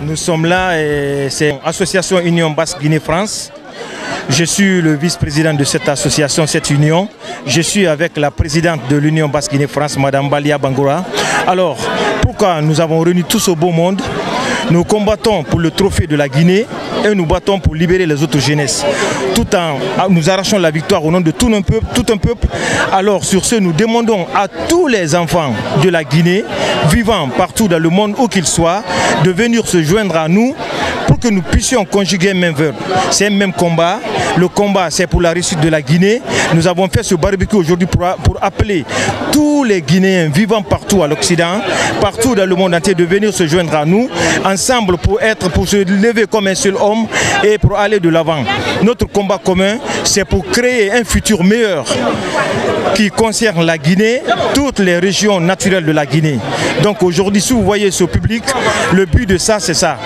Nous sommes là et c'est l'Association Union Basque Guinée-France. Je suis le vice-président de cette association, cette union. Je suis avec la présidente de l'Union Basque Guinée-France, Madame Balia Bangoura. Alors, pourquoi nous avons réuni tous au beau monde? Nous combattons pour le trophée de la Guinée et nous battons pour libérer les autres jeunesses. Tout en nous arrachons la victoire au nom de tout un peuple. Alors sur ce, nous demandons à tous les enfants de la Guinée, vivant partout dans le monde où qu'ils soient, de venir se joindre à nous pour que nous puissions conjuguer main verbe. C'est un même combat. Le combat, c'est pour la réussite de la Guinée. Nous avons fait ce barbecue aujourd'hui pour appeler tous les Guinéens vivant partout à l'Occident, partout dans le monde entier, de venir se joindre à nous, ensemble pour se lever comme un seul homme et pour aller de l'avant. Notre combat commun, c'est pour créer un futur meilleur qui concerne la Guinée, toutes les régions naturelles de la Guinée. Donc aujourd'hui, si vous voyez ce public, le but de ça, c'est ça.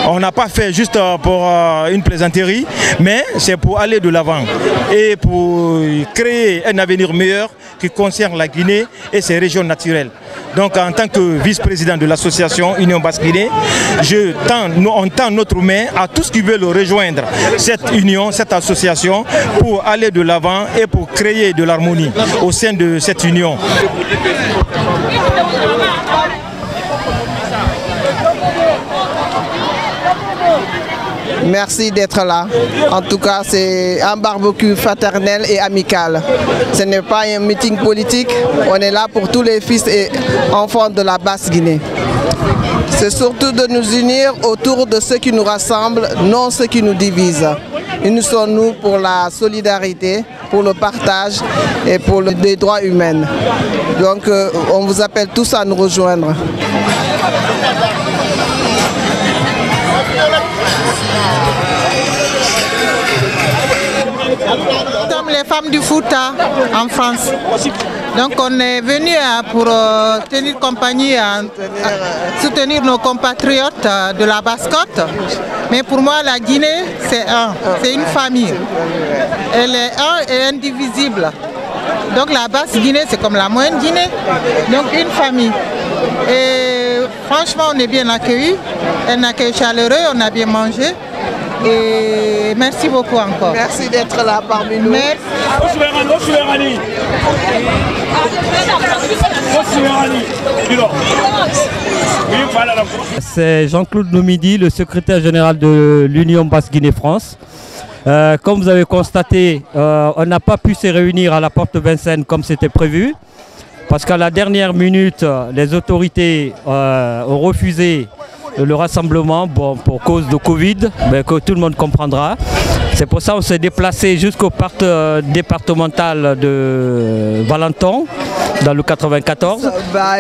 On n'a pas fait juste pour une plaisanterie, mais c'est pour aller de l'avant et pour créer un avenir meilleur qui concerne la Guinée et ses régions naturelles. Donc en tant que vice-président de l'association Union Basque Guinée, on tend notre main à tous qui veulent rejoindre cette union, cette association, pour aller de l'avant et pour créer de l'harmonie au sein de cette union. Merci d'être là. En tout cas, c'est un barbecue fraternel et amical. Ce n'est pas un meeting politique. On est là pour tous les fils et enfants de la Basse-Guinée. C'est surtout de nous unir autour de ce qui nous rassemble, non ce qui nous divise. Unissons-nous pour la solidarité, pour le partage et pour les droits humains. Donc, on vous appelle tous à nous rejoindre. Nous sommes les femmes du Fouta en France. Donc on est venu pour tenir compagnie, soutenir nos compatriotes de la Basse-Côte. Mais pour moi, la Guinée, c'est une famille. Elle est un et indivisible. Donc la Basse-Guinée, c'est comme la moyenne Guinée. Donc une famille. Et franchement, on est bien accueillis. Un accueil chaleureux, on a bien mangé. Et merci beaucoup encore. Merci d'être là parmi nous. Merci. C'est Jean-Claude Nomidi, le secrétaire général de l'Union Basque Guinée-France. Comme vous avez constaté, on n'a pas pu se réunir à la porte Vincennes comme c'était prévu. Parce qu'à la dernière minute, les autorités ont refusé le rassemblement pour cause de Covid, mais que tout le monde comprendra. C'est pour ça qu'on s'est déplacé jusqu'au parc départemental de Valenton, dans le 94.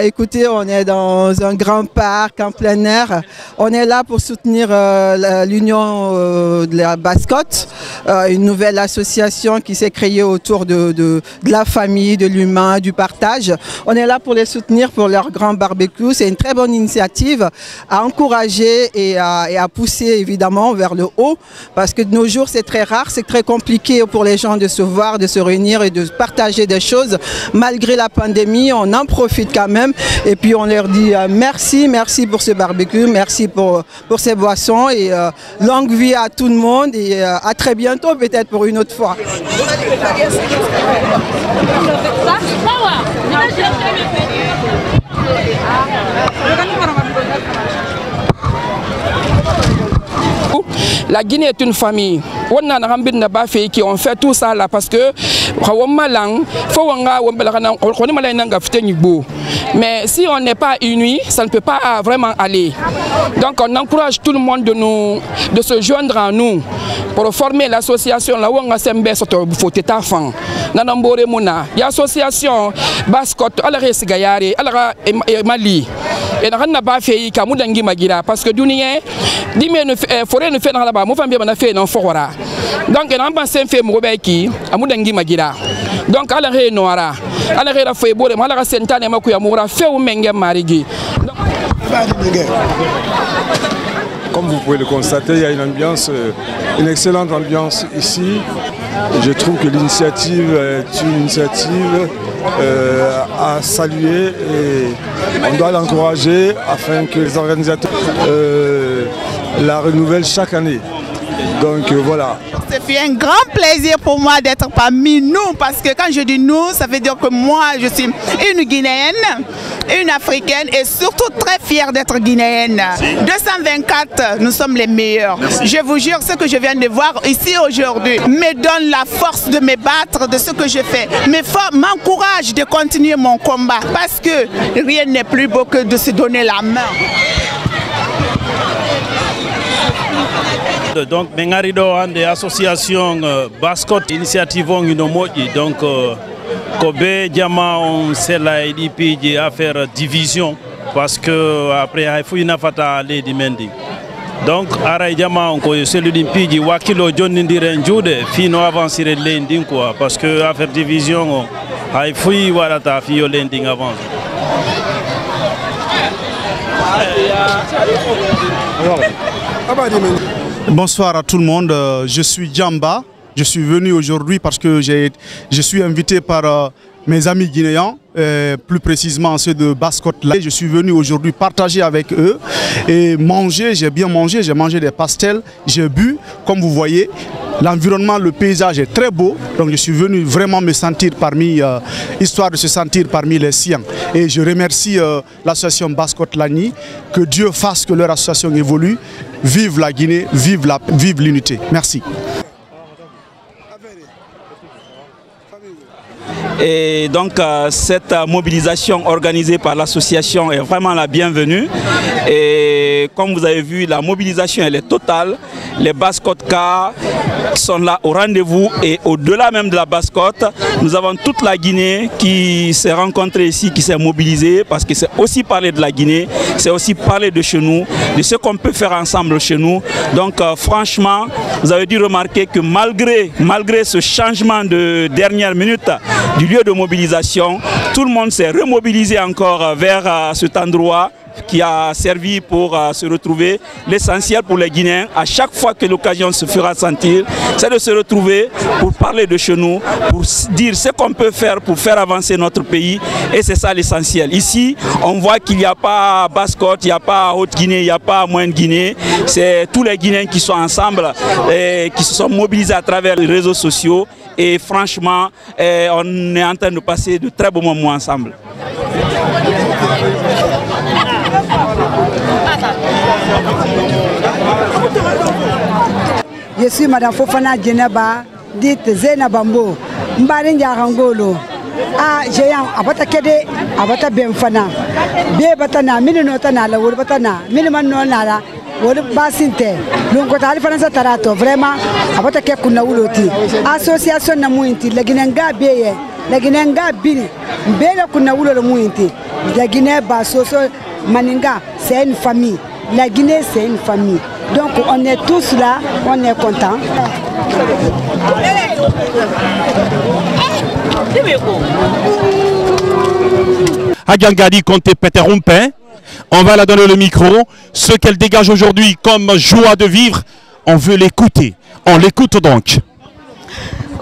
Écoutez, on est dans un grand parc en plein air. On est là pour soutenir l'Union de la Basse-Côte, une nouvelle association qui s'est créée autour de la famille, de l'humain, du partage. On est là pour les soutenir pour leur grand barbecue. C'est une très bonne initiative à encourager et à pousser évidemment vers le haut, parce que de nos jours c'est très rare, c'est très compliqué pour les gens de se voir, de se réunir et de partager des choses. Malgré la pandémie, on en profite quand même et puis on leur dit merci pour ce barbecue, merci pour ces boissons et longue vie à tout le monde et à très bientôt peut-être pour une autre fois. La Guinée est une famille. On fait tout ça là parce que mais si on n'est pas unis, ça ne peut pas vraiment aller. Donc on encourage tout le monde de se joindre à nous pour former l'association là où on a semblé sur l'association Basse-Côte à la Resgayari, à la Mali. Et on n'a pas fait Kamudangi Magira parce que Dunia, forêt ne fait dans la bas, mon famille a fait dans Fora. Donc on a pensé faire Mobeki, à Mudangi Magira. Donc à la Ré Noara, à la Ré Fouet, à la Sentane Makuya Moura, fait au Menga Marigi. Comme vous pouvez le constater, il y a une excellente ambiance ici. Je trouve que l'initiative est une initiative à saluer et on doit l'encourager afin que les organisateurs la renouvellent chaque année. Donc voilà. Ça fait un grand plaisir pour moi d'être parmi nous parce que quand je dis nous, ça veut dire que moi je suis une Guinéenne, une Africaine et surtout très fière d'être Guinéenne. 224, nous sommes les meilleurs. Merci. Je vous jure, ce que je viens de voir ici aujourd'hui me donne la force de me battre de ce que je fais. M'encourage de continuer mon combat parce que rien n'est plus beau que de se donner la main. Donc, Mengarido ande association Bascot initiative on ino moji donc Kobe Jama on sela IDP à faire division parce que après il faut une fata Lady Mendy. Donc Ara Jama on ko celui d'Impiji wakilo John Ndiren Jude fino avancer lending quoi parce que à faire division il faut voilà ta fille lending avant. Bonsoir à tout le monde, je suis Djamba, je suis venu aujourd'hui parce que je suis invité par mes amis guinéens, plus précisément ceux de Bascot. Je suis venu aujourd'hui partager avec eux et manger, j'ai bien mangé, j'ai mangé des pastels, j'ai bu, comme vous voyez. L'environnement, le paysage est très beau, donc je suis venu vraiment me sentir parmi, histoire de se sentir parmi les siens. Et je remercie l'association Bascot Lagny, que Dieu fasse que leur association évolue. Vive la Guinée, vive l'unité. Merci. Et donc cette mobilisation organisée par l'association est vraiment la bienvenue. Et comme vous avez vu, la mobilisation elle est totale. Les Bascotka sont là au rendez-vous et au-delà même de la Bascotte, nous avons toute la Guinée qui s'est rencontrée ici, qui s'est mobilisée parce que c'est aussi parler de la Guinée, c'est aussi parler de chez nous, de ce qu'on peut faire ensemble chez nous. Donc franchement, vous avez dû remarquer que malgré ce changement de dernière minute du lieu de mobilisation, tout le monde s'est remobilisé encore vers cet endroit qui a servi pour se retrouver. L'essentiel pour les Guinéens, à chaque fois que l'occasion se fera sentir, c'est de se retrouver pour parler de chez nous, pour dire ce qu'on peut faire pour faire avancer notre pays. Et c'est ça l'essentiel. Ici, on voit qu'il n'y a pas Bascot, il n'y a pas Haute-Guinée, il n'y a pas Moyenne-Guinée. C'est tous les Guinéens qui sont ensemble et qui se sont mobilisés à travers les réseaux sociaux. Et franchement, on est en train de passer de très beaux moments ensemble. Je suis Madame Fofana Djeneba, dite Zena Bambo, Mbarinja Rangolo. Ah, Jean, Abata Kede, Abata Benfana, Be Batana, Minotana, la Urbatana, Miniman Nonara, Basinte, Lunkotari Franza Tarato, vraiment, Abata Kekuna Uloti, Association Namuinti, la Guinenga Beye, la Guinenga Bili, Bela Kunaoulo Muinti, la Guinée Basoso Maninga, c'est une famille. La Guinée, c'est une famille. Donc on est tous là, on est contents. Agangadi Conte Peterumpin, on va la donner le micro. Ce qu'elle dégage aujourd'hui comme joie de vivre, on veut l'écouter. On l'écoute donc.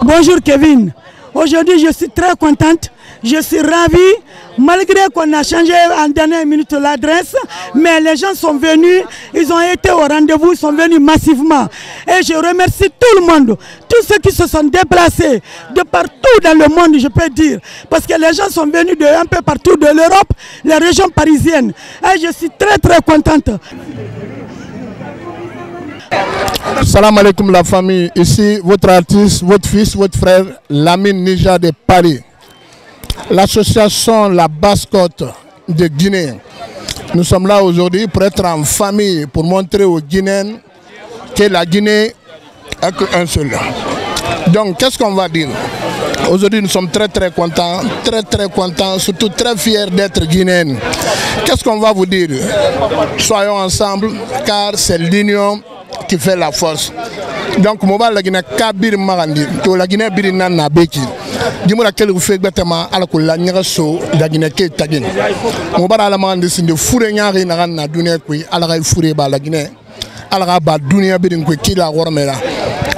Bonjour Kevin. Aujourd'hui, je suis très contente, je suis ravie, malgré qu'on a changé en dernière minute l'adresse, mais les gens sont venus, ils ont été au rendez-vous, ils sont venus massivement. Et je remercie tout le monde, tous ceux qui se sont déplacés de partout dans le monde, je peux dire, parce que les gens sont venus de un peu partout de l'Europe, les régions parisiennes. Et je suis très très contente. Salam alaikum la famille, ici votre artiste, votre fils, votre frère, Lamine Nija de Paris. L'association La Bascotte de Guinée. Nous sommes là aujourd'hui pour être en famille, pour montrer aux Guinéens que la Guinée est qu'un seul. Donc qu'est-ce qu'on va dire? Aujourd'hui nous sommes très contents, surtout très fiers d'être Guinéens. Qu'est-ce qu'on va vous dire? Soyons ensemble car c'est l'union qui fait la force. Donc, moi, la Guinée, Kabir Marandi, la Guinée, Birinana, Beki. Dis-moi laquelle vous faites bêtement à la Koulania, la Guinée, qui est Tagin. Mon bar à la Mande, c'est de Fourenya, Rinarana, Dunia, à la Fouré, la Guinée, à la Rabat, Dunia, Birin, qui la Warmera,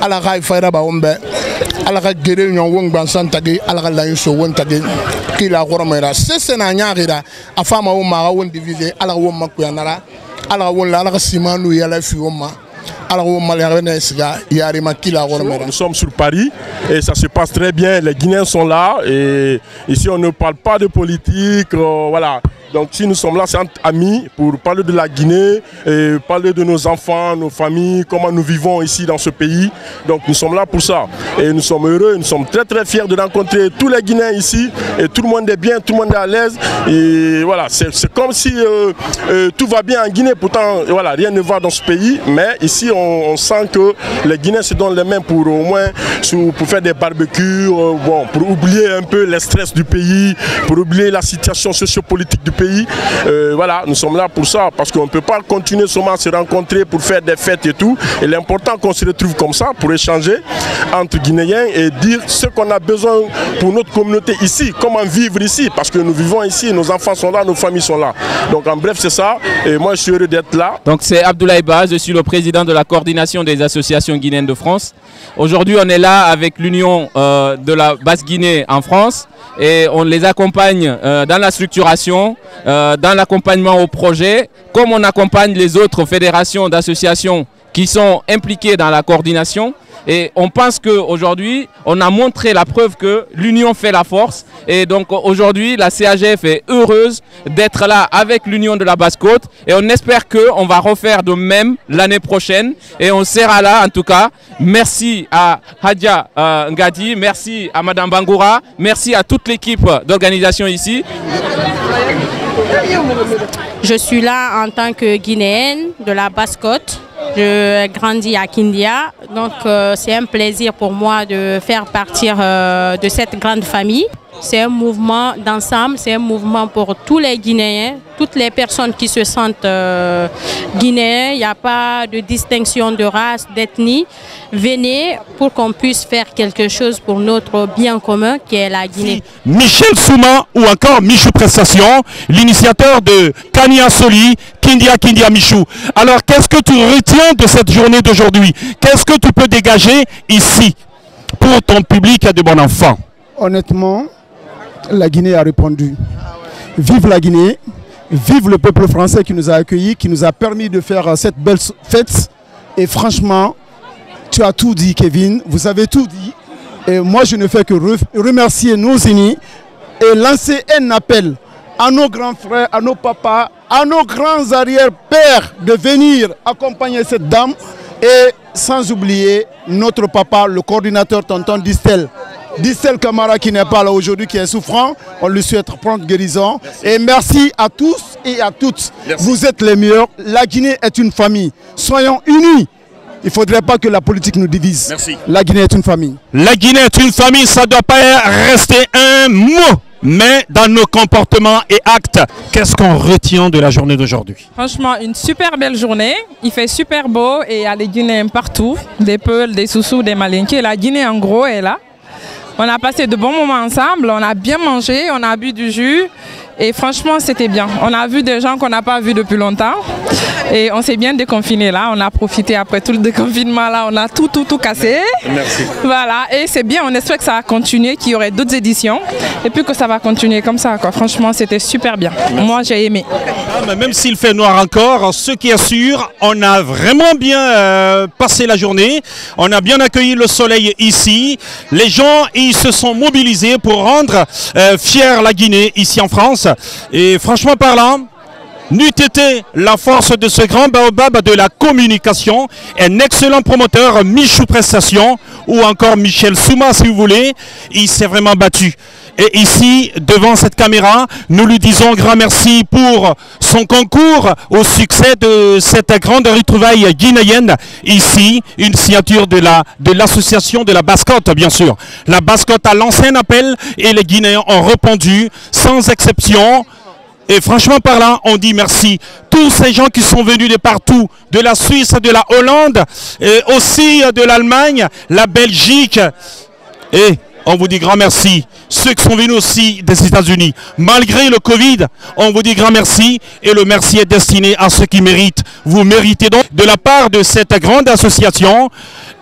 à la Rai Faira Baombe, à la Guéré, Wong Bansan Tagé, à la Laïso, Wentagé, qui la Warmera. C'est un Yara, à Fama Oma, on divisé, à la Woma Kuyanara, à la Walla, à la Simanu, à la Fioma. Nous sommes sur Paris et ça se passe très bien. Les Guinéens sont là et ici on ne parle pas de politique. Voilà. Donc si nous sommes là, c'est entre amis pour parler de la Guinée, et parler de nos enfants, nos familles, comment nous vivons ici dans ce pays. Donc nous sommes là pour ça. Et nous sommes heureux, nous sommes très très fiers de rencontrer tous les Guinéens ici. Et tout le monde est bien, tout le monde est à l'aise. Et voilà, c'est comme si tout va bien en Guinée. Pourtant, voilà, rien ne va dans ce pays. Mais ici, on sent que les Guinéens se donnent les mains pour au moins pour faire des barbecues, bon, pour oublier un peu le stress du pays, pour oublier la situation sociopolitique du pays. Voilà, nous sommes là pour ça, parce qu'on ne peut pas continuer seulement à se rencontrer pour faire des fêtes et tout. Et l'important qu'on se retrouve comme ça pour échanger entre Guinéens et dire ce qu'on a besoin pour notre communauté ici, comment vivre ici, parce que nous vivons ici, nos enfants sont là, nos familles sont là. Donc en bref, c'est ça, et moi je suis heureux d'être là. Donc c'est Abdoulaye Ba, je suis le président de la coordination des associations guinéennes de France. Aujourd'hui, on est là avec l'Union de la Basse-Guinée en France et on les accompagne dans la structuration, dans l'accompagnement au projet, comme on accompagne les autres fédérations d'associations qui sont impliquées dans la coordination. Et on pense qu'aujourd'hui, on a montré la preuve que l'union fait la force. Et donc aujourd'hui, la CAGF est heureuse d'être là avec l'Union de la Basse-Côte. Et on espère qu'on va refaire de même l'année prochaine. Et on sera là en tout cas. Merci à Hadja Ngadi, merci à Madame Bangoura, merci à toute l'équipe d'organisation ici. Je suis là en tant que Guinéenne de la Basse-Côte. Je grandis à Kindia, donc c'est un plaisir pour moi de faire partir de cette grande famille. C'est un mouvement d'ensemble, c'est un mouvement pour tous les Guinéens, toutes les personnes qui se sentent guinéens. Il n'y a pas de distinction de race, d'ethnie. Venez pour qu'on puisse faire quelque chose pour notre bien commun qui est la Guinée. Michel Souma ou encore Michou Prestation, l'initiateur de Kania Soli, Kindia Michou. Alors qu'est-ce que tu retiens de cette journée d'aujourd'hui? Qu'est-ce que tu peux dégager ici pour ton public et de bon enfant? Honnêtement, la Guinée a répondu. Vive la Guinée, vive le peuple français qui nous a accueillis, qui nous a permis de faire cette belle fête. Et franchement, tu as tout dit, Kevin, vous avez tout dit. Et moi, je ne fais que remercier nos unis et lancer un appel à nos grands frères, à nos papas, à nos grands arrière-pères de venir accompagner cette dame. Et sans oublier notre papa, le coordinateur tonton Distel. Distel Camara qui n'est pas là aujourd'hui, qui est souffrant, on lui souhaite prendre guérison. Merci. Et merci à tous et à toutes. Merci. Vous êtes les meilleurs. La Guinée est une famille. Soyons unis. Il ne faudrait pas que la politique nous divise. Merci. La Guinée est une famille. La Guinée est une famille, ça ne doit pas rester un mot. Mais dans nos comportements et actes, qu'est-ce qu'on retient de la journée d'aujourd'hui? Franchement, une super belle journée. Il fait super beau et il y a les Guinéens partout. Des Peuls, des Soussous, des Malinqués. La Guinée en gros est là. On a passé de bons moments ensemble, on a bien mangé, on a bu du jus et franchement c'était bien. On a vu des gens qu'on n'a pas vus depuis longtemps et on s'est bien déconfiné là, on a profité après tout le déconfinement là, on a tout cassé. Merci. Voilà, et c'est bien, on espère que ça va continuer, qu'il y aurait d'autres éditions et puis que ça va continuer comme ça quoi. Franchement c'était super bien, moi j'ai aimé. Mais même s'il fait noir encore, ce qui est sûr, on a vraiment bien passé la journée, on a bien accueilli le soleil ici, les gens ils se sont mobilisés pour rendre fière la Guinée ici en France. Et franchement parlant, n'eût été la force de ce grand baobab de la communication, un excellent promoteur, Michou Prestation, ou encore Michel Souma si vous voulez, il s'est vraiment battu. Et ici, devant cette caméra, nous lui disons un grand merci pour son concours au succès de cette grande retrouvaille guinéenne. Ici, une signature de l'association de la Basse-Côte, bien sûr. La Basse-Côte a lancé un appel et les Guinéens ont répondu sans exception. Et franchement parlant, on dit merci. Tous ces gens qui sont venus de partout, de la Suisse, de la Hollande, et aussi de l'Allemagne, la Belgique. Et on vous dit grand merci. Ceux qui sont venus aussi des États-Unis, malgré le Covid, on vous dit grand merci. Et le merci est destiné à ceux qui méritent. Vous méritez donc de la part de cette grande association.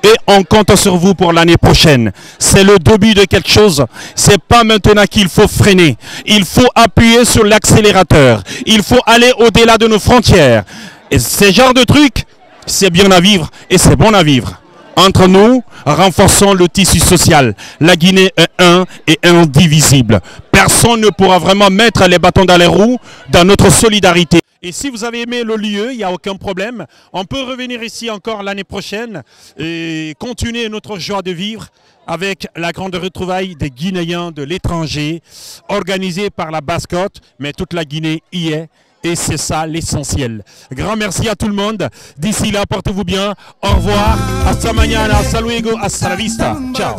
Et on compte sur vous pour l'année prochaine. C'est le début de quelque chose. C'est pas maintenant qu'il faut freiner. Il faut appuyer sur l'accélérateur. Il faut aller au-delà de nos frontières. Et ce genre de trucs, c'est bien à vivre et c'est bon à vivre. Entre nous, renforçons le tissu social. La Guinée est un et indivisible. Personne ne pourra vraiment mettre les bâtons dans les roues dans notre solidarité. Et si vous avez aimé le lieu, il n'y a aucun problème. On peut revenir ici encore l'année prochaine et continuer notre joie de vivre avec la grande retrouvaille des Guinéens de l'étranger, organisée par la Basse-Côte, mais toute la Guinée y est. Et c'est ça l'essentiel. Grand merci à tout le monde. D'ici là, portez-vous bien. Au revoir. Hasta mañana. Hasta luego. Hasta la vista. Ciao.